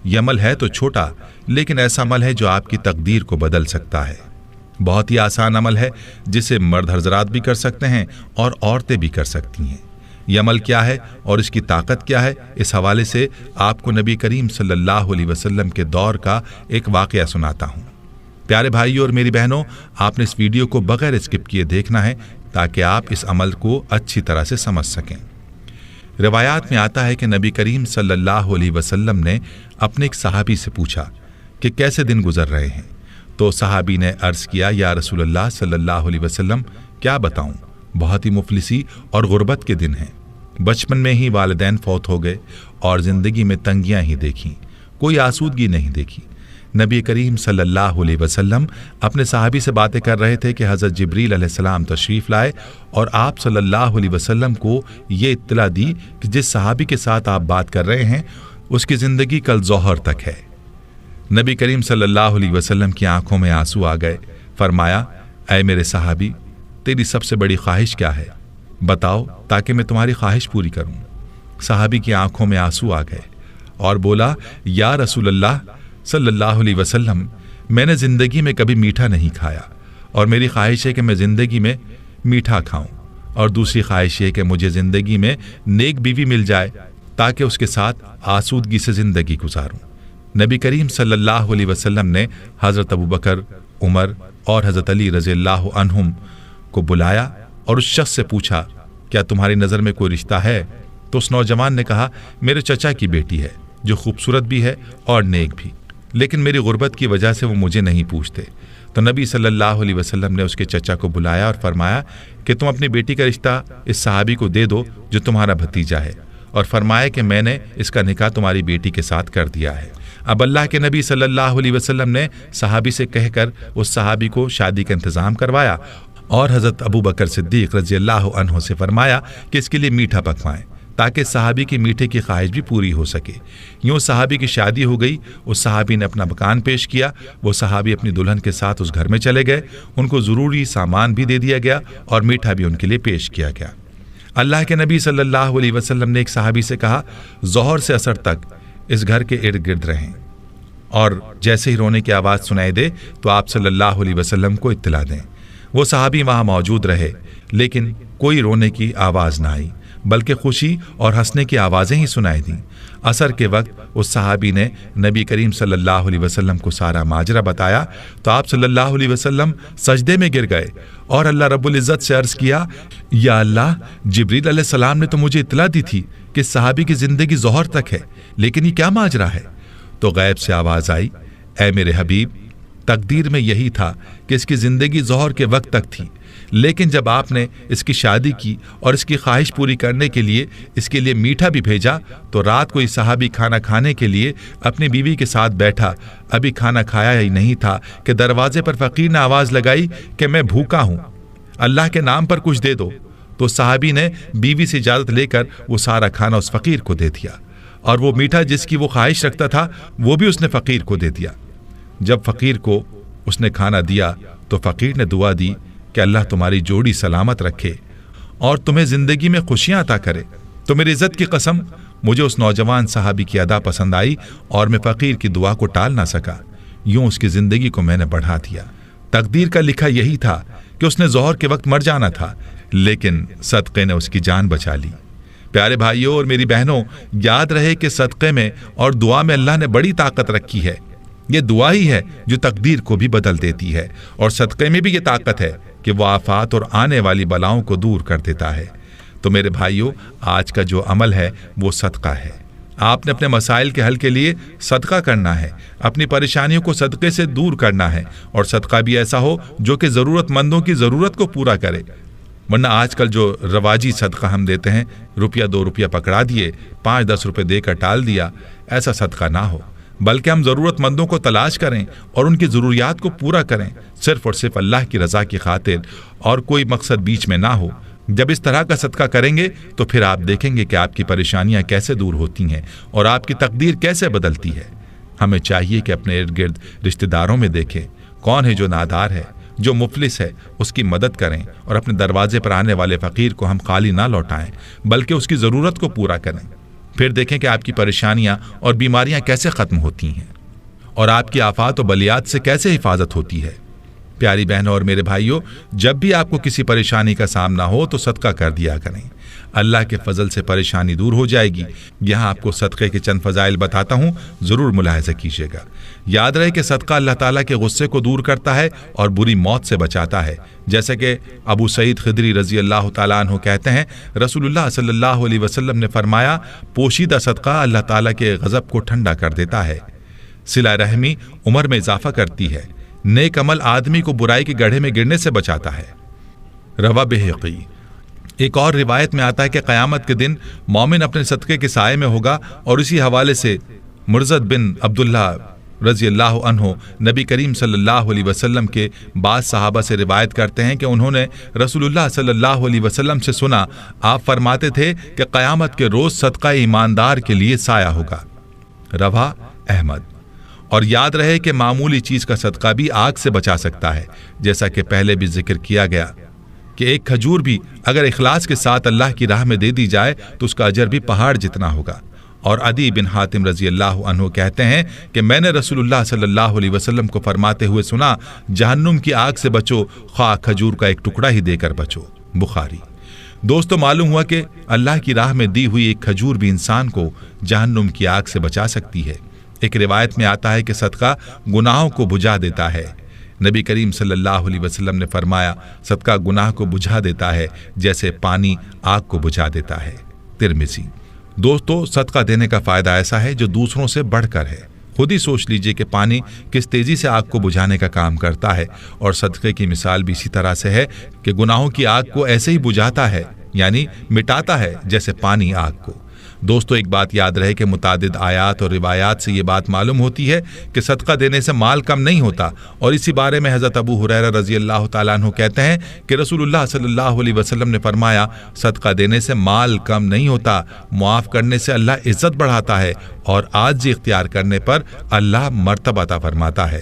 یہ عمل ہے تو چھوٹا، لیکن ایسا عمل ہے جو آپ کی تقدیر کو بدل سکتا ہے۔ بہت ہی آسان عمل ہے جسے مرد حضرات بھی کر سکتے ہیں اور عورتیں بھی کر سکتی ہیں۔ یہ عمل کیا ہے اور اس کی طاقت کیا ہے، اس حوالے سے آپ کو نبی کریم صلی اللہ علیہ وسلم کے دور کا ایک واقعہ سناتا ہوں۔ پیارے بھائیوں اور میری بہنوں، آپ نے اس ویڈیو کو بغیر اسکپ کیے دیکھنا ہے تاکہ آپ اس عمل کو اچھی طرح سے سمجھ سکیں۔ روایات میں آتا ہے کہ نبی کریم صلی اللہ علیہ وسلم نے اپنے ایک صحابی سے پوچھا کہ کیسے دن گزر رہے ہیں، تو صحابی نے عرض کیا، یا رسول اللہ صلی اللہ علیہ وسلم کیا بتاؤں، بہت ہی مفلسی اور غربت کے دن ہیں۔ بچپن میں ہی والدین فوت ہو گئے اور زندگی میں تنگیاں ہی دیکھیں، کوئی آسودگی نہیں دیکھی۔ نبی کریم صلی اللہ علیہ وسلم اپنے صحابی سے باتیں کر رہے تھے کہ حضرت جبریل علیہ السلام تشریف لائے اور آپ صلی اللہ علیہ وسلم کو یہ اطلاع دی کہ جس صحابی کے ساتھ آپ بات کر رہے ہیں اس کی زندگی کل ظہر تک ہے۔ نبی کریم صلی اللہ علیہ وسلم کی آنکھوں میں آنسو آ گئے۔ فرمایا، اے میرے صحابی، تیری سب سے بڑی خواہش کیا ہے؟ بتاؤ تاکہ میں تمہاری خواہش پوری کروں۔ صحابی کی آنکھوں میں آنسو آ گئے اور بولا، یا رسول اللہ صلی اللہ علیہ وسلم، میں نے زندگی میں کبھی میٹھا نہیں کھایا اور میری خواہش ہے کہ میں زندگی میں میٹھا کھاؤں، اور دوسری خواہش یہ کہ مجھے زندگی میں نیک بیوی مل جائے تاکہ اس کے ساتھ آسودگی سے زندگی گزاروں۔ نبی کریم صلی اللہ علیہ وسلم نے حضرت ابوبکر، عمر اور حضرت علی رضی اللہ عنہم کو بلایا اور اس شخص سے پوچھا، کیا تمہاری نظر میں کوئی رشتہ ہے؟ تو اس نوجوان نے کہا، میرے چچا کی بیٹی ہے جو خوبصورت بھی ہے اور نیک بھی، لیکن میری غربت کی وجہ سے وہ مجھے نہیں پوچھتے۔ تو نبی صلی اللہ علیہ وسلم نے اس کے چچا کو بلایا اور فرمایا کہ تم اپنی بیٹی کا رشتہ اس صحابی کو دے دو جو تمہارا بھتیجا ہے، اور فرمایا کہ میں نے اس کا نکاح تمہاری بیٹی کے ساتھ کر دیا ہے۔ اب اللہ کے نبی صلی اللہ علیہ وسلم نے صحابی سے کہہ کر اس صحابی کو شادی کا انتظام کروایا اور حضرت ابوبکر صدیق رضی اللہ عنہ سے فرمایا کہ اس کے لیے میٹھا پکوائیں تاکہ صحابی کی میٹھے کی خواہش بھی پوری ہو سکے۔ یوں صحابی کی شادی ہو گئی۔ اس صحابی نے اپنا مکان پیش کیا، وہ صحابی اپنی دلہن کے ساتھ اس گھر میں چلے گئے، ان کو ضروری سامان بھی دے دیا گیا اور میٹھا بھی ان کے لیے پیش کیا گیا۔ اللہ کے نبی صلی اللہ علیہ وسلم نے ایک صحابی سے کہا، ظہر سے عصر تک اس گھر کے ارد گرد رہیں، اور جیسے ہی رونے کی آواز سنائی دے تو آپ صلی اللہ علیہ وسلم کو اطلاع دیں۔ وہ صحابی وہاں موجود رہے، لیکن کوئی رونے کی آواز نہ آئی، بلکہ خوشی اور ہنسنے کی آوازیں ہی سنائی دیں۔ عصر کے وقت اس صحابی نے نبی کریم صلی اللہ علیہ وسلم کو سارا ماجرا بتایا تو آپ صلی اللہ علیہ وسلم سجدے میں گر گئے اور اللہ رب العزت سے عرض کیا، یا اللہ، جبریل علیہ السلام نے تو مجھے اطلاع دی تھی کہ صحابی کی زندگی ظہر تک ہے، لیکن یہ کیا ماجرا ہے؟ تو غیب سے آواز آئی، اے میرے حبیب، تقدیر میں یہی تھا کہ اس کی زندگی ظہر کے وقت تک تھی، لیکن جب آپ نے اس کی شادی کی اور اس کی خواہش پوری کرنے کے لیے اس کے لیے میٹھا بھی بھیجا تو رات کو یہ صحابی کھانا کھانے کے لیے اپنی بیوی کے ساتھ بیٹھا، ابھی کھانا کھایا ہی نہیں تھا کہ دروازے پر فقیر نے آواز لگائی کہ میں بھوکا ہوں، اللہ کے نام پر کچھ دے دو۔ تو صحابی نے بیوی سے اجازت لے کر وہ سارا کھانا اس فقیر کو دے دیا، اور وہ میٹھا جس کی وہ خواہش رکھتا تھا وہ بھی اس نے فقیر کو دے دیا۔ جب فقیر کو اس نے کھانا دیا تو فقیر نے دعا دی کہ اللہ تمہاری جوڑی سلامت رکھے اور تمہیں زندگی میں خوشیاں عطا کرے۔ تو میری عزت کی قسم، مجھے اس نوجوان صحابی کی ادا پسند آئی اور میں فقیر کی دعا کو ٹال نہ سکا، یوں اس کی زندگی کو میں نے بڑھا دیا۔ تقدیر کا لکھا یہی تھا کہ اس نے ظہر کے وقت مر جانا تھا، لیکن صدقے نے اس کی جان بچا لی۔ پیارے بھائیوں اور میری بہنوں، یاد رہے کہ صدقے میں اور دعا میں اللہ نے بڑی طاقت رکھی ہے۔ یہ دعا ہی ہے جو تقدیر کو بھی بدل دیتی ہے، اور صدقے میں بھی یہ طاقت ہے کہ وہ آفات اور آنے والی بلاؤں کو دور کر دیتا ہے۔ تو میرے بھائیوں، آج کا جو عمل ہے وہ صدقہ ہے۔ آپ نے اپنے مسائل کے حل کے لیے صدقہ کرنا ہے، اپنی پریشانیوں کو صدقے سے دور کرنا ہے، اور صدقہ بھی ایسا ہو جو کہ ضرورت مندوں کی ضرورت کو پورا کرے۔ ورنہ آج کل جو رواجی صدقہ ہم دیتے ہیں، روپیہ 2 روپیہ پکڑا دیے، 5-10 روپے دے کر ٹال دیا، ایسا صدقہ نہ ہو، بلکہ ہم ضرورت مندوں کو تلاش کریں اور ان کی ضروریات کو پورا کریں، صرف اور صرف اللہ کی رضا کی خاطر، اور کوئی مقصد بیچ میں نہ ہو۔ جب اس طرح کا صدقہ کریں گے تو پھر آپ دیکھیں گے کہ آپ کی پریشانیاں کیسے دور ہوتی ہیں اور آپ کی تقدیر کیسے بدلتی ہے۔ ہمیں چاہیے کہ اپنے ارد گرد رشتہ داروں میں دیکھیں کون ہے جو نادار ہے، جو مفلس ہے، اس کی مدد کریں، اور اپنے دروازے پر آنے والے فقیر کو ہم خالی نہ لوٹائیں بلکہ اس کی ضرورت کو پورا کریں۔ پھر دیکھیں کہ آپ کی پریشانیاں اور بیماریاں کیسے ختم ہوتی ہیں اور آپ کی آفات و بلیات سے کیسے حفاظت ہوتی ہے۔ پیاری بہنوں اور میرے بھائیوں، جب بھی آپ کو کسی پریشانی کا سامنا ہو تو صدقہ کر دیا کریں، اللہ کے فضل سے پریشانی دور ہو جائے گی۔ یہاں آپ کو صدقے کے چند فضائل بتاتا ہوں، ضرور ملاحظہ کیجیے گا۔ یاد رہے کہ صدقہ اللہ تعالیٰ کے غصے کو دور کرتا ہے اور بری موت سے بچاتا ہے، جیسے کہ ابو سعید خدری رضی اللہ تعالیٰ عنہ کہتے ہیں، رسول اللہ صلی اللہ علیہ وسلم نے فرمایا، پوشیدہ صدقہ اللہ تعالیٰ کے غضب کو ٹھنڈا کر دیتا ہے، صلہ رحمی عمر میں اضافہ کرتی ہے، نیک عمل آدمی کو برائی کے گڑھے میں گرنے سے بچاتا ہے۔ رواہ بہقی۔ ایک اور روایت میں آتا ہے کہ قیامت کے دن مومن اپنے صدقے کے سائے میں ہوگا، اور اسی حوالے سے مرزد بن عبداللہ رضی اللہ عنہ نبی کریم صلی اللہ علیہ وسلم کے بعض صحابہ سے روایت کرتے ہیں کہ انہوں نے رسول اللہ صلی اللہ علیہ وسلم سے سنا، آپ فرماتے تھے کہ قیامت کے روز صدقہ ایماندار کے لیے سایہ ہوگا۔ رواہ احمد۔ اور یاد رہے کہ معمولی چیز کا صدقہ بھی آگ سے بچا سکتا ہے، جیسا کہ پہلے بھی ذکر کیا گیا کہ ایک کھجور بھی اگر اخلاص کے ساتھ اللہ کی راہ میں دے دی جائے تو اس کا اجر بھی پہاڑ جتنا ہوگا۔ اور عدی بن حاتم رضی اللہ عنہ کہتے ہیں کہ میں نے رسول اللہ صلی اللہ علیہ وسلم کو فرماتے ہوئے سنا، جہنم کی آگ سے بچو، خواہ کھجور کا ایک ٹکڑا ہی دے کر بچو۔ بخاری۔ دوستو، معلوم ہوا کہ اللہ کی راہ میں دی ہوئی ایک کھجور بھی انسان کو جہنم کی آگ سے بچا سکتی ہے۔ ایک روایت میں آتا ہے کہ صدقہ گناہوں کو بجھا دیتا ہے۔ نبی کریم صلی اللہ علیہ وسلم نے فرمایا، صدقہ گناہ کو بجھا دیتا ہے جیسے پانی آگ کو بجھا دیتا ہے۔ ترمذی۔ دوستو، صدقہ دینے کا فائدہ ایسا ہے جو دوسروں سے بڑھ کر ہے۔ خود ہی سوچ لیجئے کہ پانی کس تیزی سے آگ کو بجھانے کا کام کرتا ہے، اور صدقے کی مثال بھی اسی طرح سے ہے کہ گناہوں کی آگ کو ایسے ہی بجھاتا ہے، یعنی مٹاتا ہے جیسے پانی آگ کو۔ دوستو، ایک بات یاد رہے کہ متعدد آیات اور روایات سے یہ بات معلوم ہوتی ہے کہ صدقہ دینے سے مال کم نہیں ہوتا، اور اسی بارے میں حضرت ابو ہریرہ رضی اللہ تعالیٰ عنہ کہتے ہیں کہ رسول اللہ صلی اللہ علیہ وسلم نے فرمایا، صدقہ دینے سے مال کم نہیں ہوتا، معاف کرنے سے اللہ عزت بڑھاتا ہے، اور عاجزی اختیار کرنے پر اللہ مرتبہ عطا فرماتا ہے۔